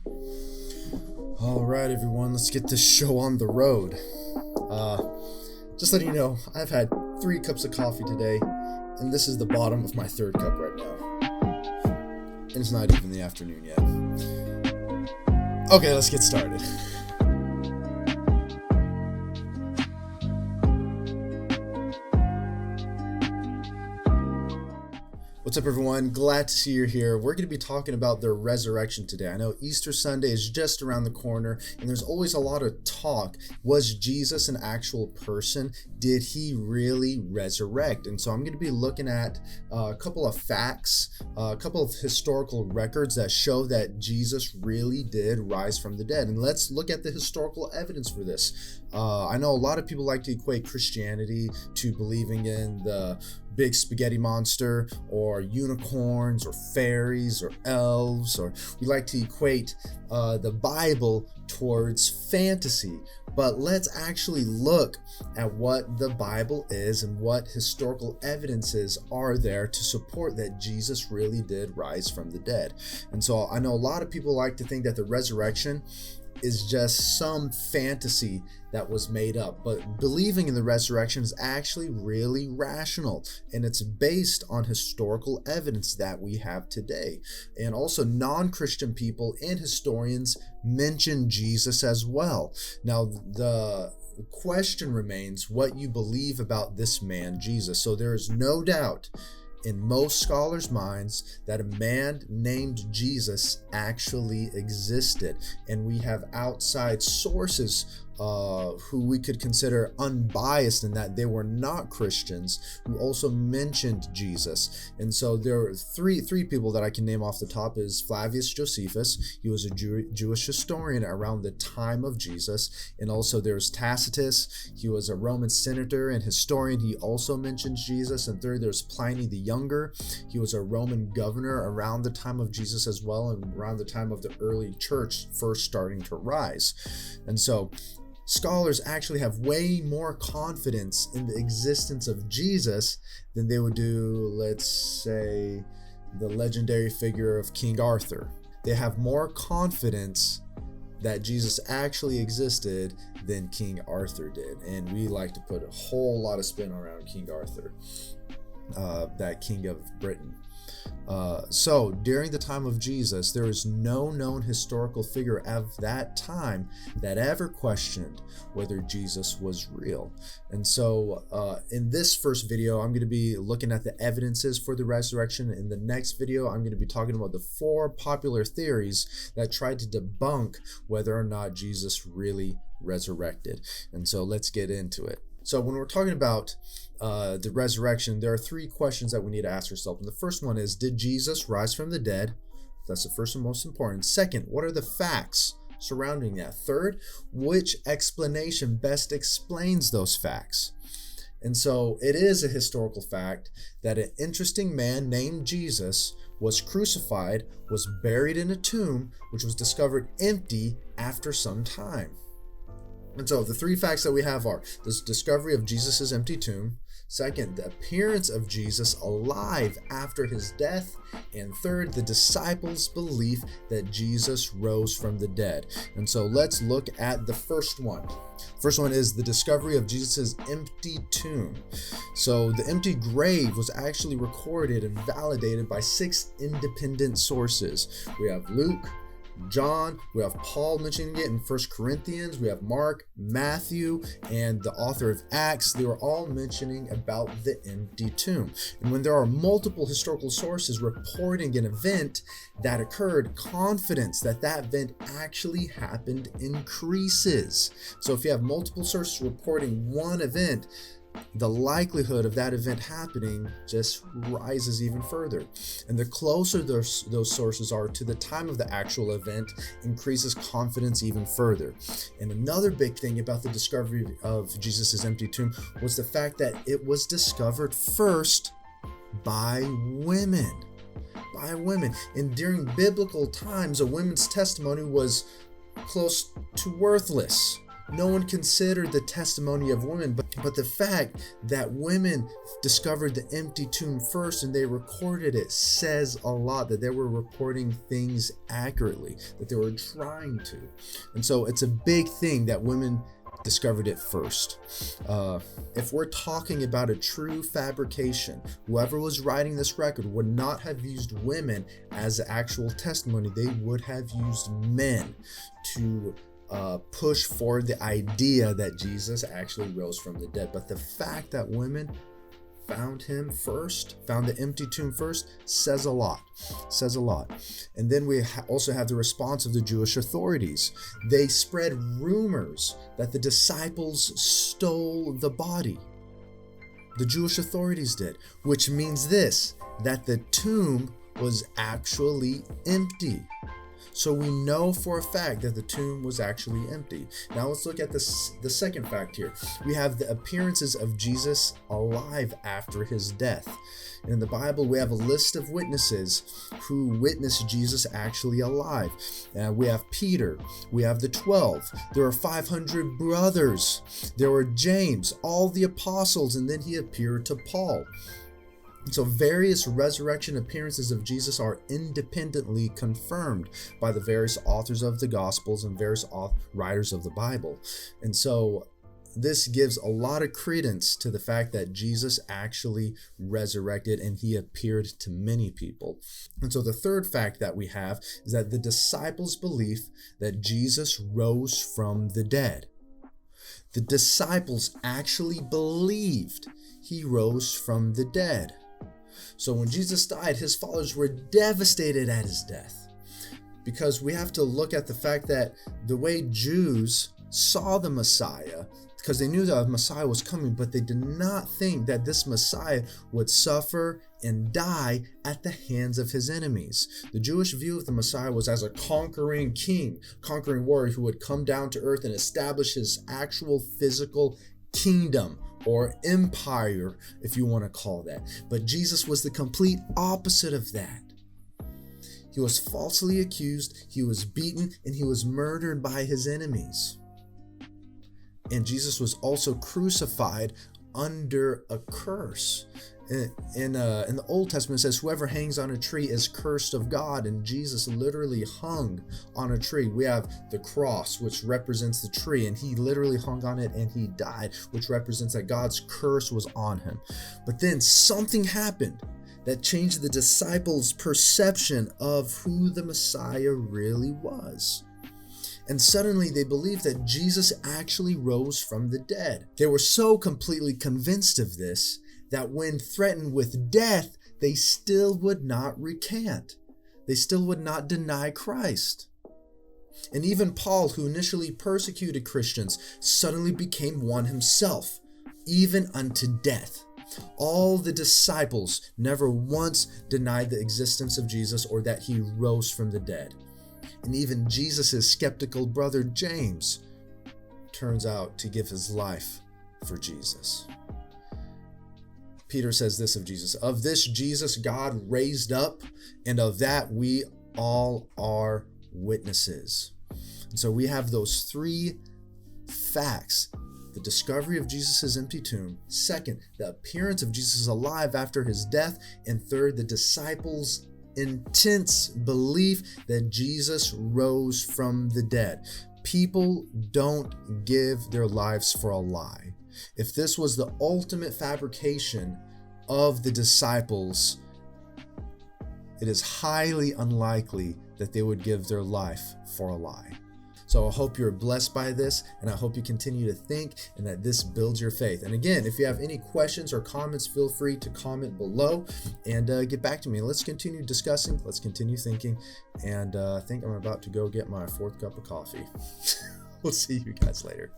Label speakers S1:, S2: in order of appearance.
S1: All right, everyone, let's get this show on the road. Just letting you know, I've had 3 cups of coffee today, and this is the bottom of my 3rd cup right now. And it's not even the afternoon yet. Okay, let's get started. What's up, everyone? Glad to see you're here. We're going to be talking about the resurrection today. I know Easter Sunday is just around the corner, and there's always a lot of talk. Was Jesus an actual person? Did he really resurrect? And so I'm going to be looking at a couple of facts, a couple of historical records that show that Jesus really did rise from the dead. And let's look at the historical evidence for this. I know a lot of people like to equate Christianity to believing in the big spaghetti monster or unicorns or fairies or elves, or we like to equate the Bible towards fantasy. But let's actually look at what the Bible is and what historical evidences are there to support that Jesus really did rise from the dead. And so I know a lot of people like to think that the resurrection is just some fantasy that was made up, but believing in the resurrection is actually really rational, and it's based on historical evidence that we have today. And also non-Christian people and historians mention Jesus as well. Now the question remains what you believe about this man Jesus. So there is no doubt in most scholars' minds that a man named Jesus actually existed, and we have outside sources who we could consider unbiased in that they were not Christians, who also mentioned Jesus. And so there are three people that I can name off the top is Flavius Josephus. He was a Jewish historian around the time of Jesus. And also there's Tacitus. He was a Roman senator and historian. He also mentions Jesus. And third, there's Pliny the Younger. He was a Roman governor around the time of Jesus as well, and around the time of the early church first starting to rise. And so scholars actually have way more confidence in the existence of Jesus than they would do, let's say, the legendary figure of King Arthur. They have more confidence that Jesus actually existed than King Arthur did. And we like to put a whole lot of spin around King Arthur, that king of Britain. So during the time of Jesus, there is no known historical figure of that time that ever questioned whether Jesus was real. And so in this first video, I'm going to be looking at the evidences for the resurrection. In the next video, I'm going to be talking about the 4 popular theories that try to debunk whether or not Jesus really resurrected. And so let's get into it. So when we're talking about the resurrection, there are 3 questions that we need to ask ourselves. And the first one is, did Jesus rise from the dead? That's the first and most important. Second, what are the facts surrounding that? Third, which explanation best explains those facts? And so it is a historical fact that an interesting man named Jesus was crucified, was buried in a tomb, which was discovered empty after some time. And so the 3 facts that we have are this discovery of Jesus's empty tomb, second, the appearance of Jesus alive after his death, and third, the disciples' belief that Jesus rose from the dead. And so let's look at the first one. First one is the discovery of Jesus's empty tomb. So the empty grave was actually recorded and validated by 6 independent sources. We have Luke, John, we have Paul mentioning it in 1 Corinthians, we have Mark, Matthew, and the author of Acts. They were all mentioning about the empty tomb. And when there are multiple historical sources reporting an event that occurred, confidence that that event actually happened increases. So if you have multiple sources reporting one event, the likelihood of that event happening just rises even further. And the closer those sources are to the time of the actual event, increases confidence even further. And another big thing about the discovery of Jesus' empty tomb was the fact that it was discovered first by women. And during biblical times, a woman's testimony was close to worthless. No one considered the testimony of women, but the fact that women discovered the empty tomb first and they recorded it says a lot, that they were reporting things accurately, that they were trying to. And so it's a big thing that women discovered it first. If we're talking about a true fabrication, whoever was writing this record would not have used women as actual testimony. They would have used men to push forward the idea that Jesus actually rose from the dead. But the fact that women found him first, found the empty tomb first, says a lot. And then we also have the response of the Jewish authorities. They spread rumors that the disciples stole the body. The Jewish authorities did, which means this, that the tomb was actually empty. So we know for a fact that the tomb was actually empty. Now let's look at the second fact here. We have the appearances of Jesus alive after his death. And in the Bible, we have a list of witnesses who witnessed Jesus actually alive. We have Peter. We have the 12. There are 500 brothers. There were James, all the apostles, and then he appeared to Paul. So various resurrection appearances of Jesus are independently confirmed by the various authors of the Gospels and various writers of the Bible. And so this gives a lot of credence to the fact that Jesus actually resurrected and he appeared to many people. And so the third fact that we have is that the disciples' belief that Jesus rose from the dead. The disciples actually believed he rose from the dead. So when Jesus died, his followers were devastated at his death, because we have to look at the fact that the way Jews saw the Messiah, because they knew that Messiah was coming, but they did not think that this Messiah would suffer and die at the hands of his enemies. The Jewish view of the Messiah was as a conquering king, conquering warrior who would come down to earth and establish his actual physical kingdom, or empire, if you want to call that. But Jesus was the complete opposite of that. He was falsely accused, he was beaten, and he was murdered by his enemies. And Jesus was also crucified under a curse. In the Old Testament, it says, whoever hangs on a tree is cursed of God, and Jesus literally hung on a tree. We have the cross, which represents the tree, and he literally hung on it and he died, which represents that God's curse was on him. But then something happened that changed the disciples' perception of who the Messiah really was. And suddenly they believed that Jesus actually rose from the dead. They were so completely convinced of this that when threatened with death, they still would not recant. They still would not deny Christ. And even Paul, who initially persecuted Christians, suddenly became one himself, even unto death. All the disciples never once denied the existence of Jesus or that he rose from the dead. And even Jesus' skeptical brother James turns out to give his life for Jesus. Peter says this of Jesus: of this Jesus God raised up, and of that we all are witnesses. And so we have those three facts: the discovery of Jesus' empty tomb, second, the appearance of Jesus alive after his death, and third, the disciples' intense belief that Jesus rose from the dead. People don't give their lives for a lie. If this was the ultimate fabrication of the disciples, it is highly unlikely that they would give their life for a lie. So I hope you're blessed by this, and I hope you continue to think and that this builds your faith. And again, if you have any questions or comments, feel free to comment below and get back to me. Let's continue discussing, let's continue thinking, and I think I'm about to go get my fourth cup of coffee. We'll see you guys later.